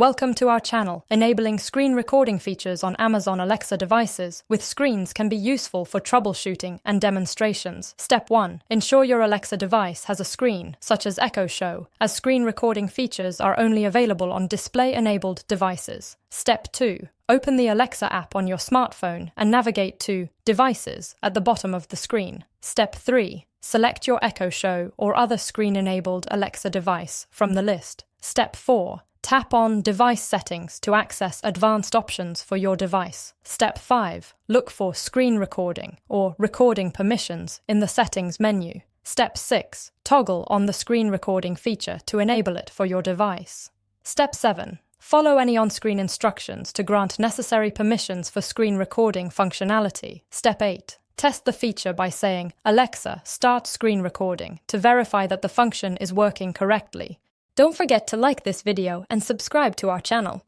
Welcome to our channel. Enabling screen recording features on Amazon Alexa devices with screens can be useful for troubleshooting and demonstrations. Step 1. Ensure your Alexa device has a screen, such as Echo Show, as screen recording features are only available on display-enabled devices. Step 2. Open the Alexa app on your smartphone and navigate to Devices at the bottom of the screen. Step 3. Select your Echo Show or other screen-enabled Alexa device from the list. Step 4. Tap on Device Settings to access advanced options for your device. Step 5. Look for Screen Recording or Recording Permissions in the Settings menu. Step 6. Toggle on the screen recording feature to enable it for your device. Step 7. Follow any on-screen instructions to grant necessary permissions for screen recording functionality. Step 8. Test the feature by saying, "Alexa, start screen recording," to verify that the function is working correctly. Don't forget to like this video and subscribe to our channel.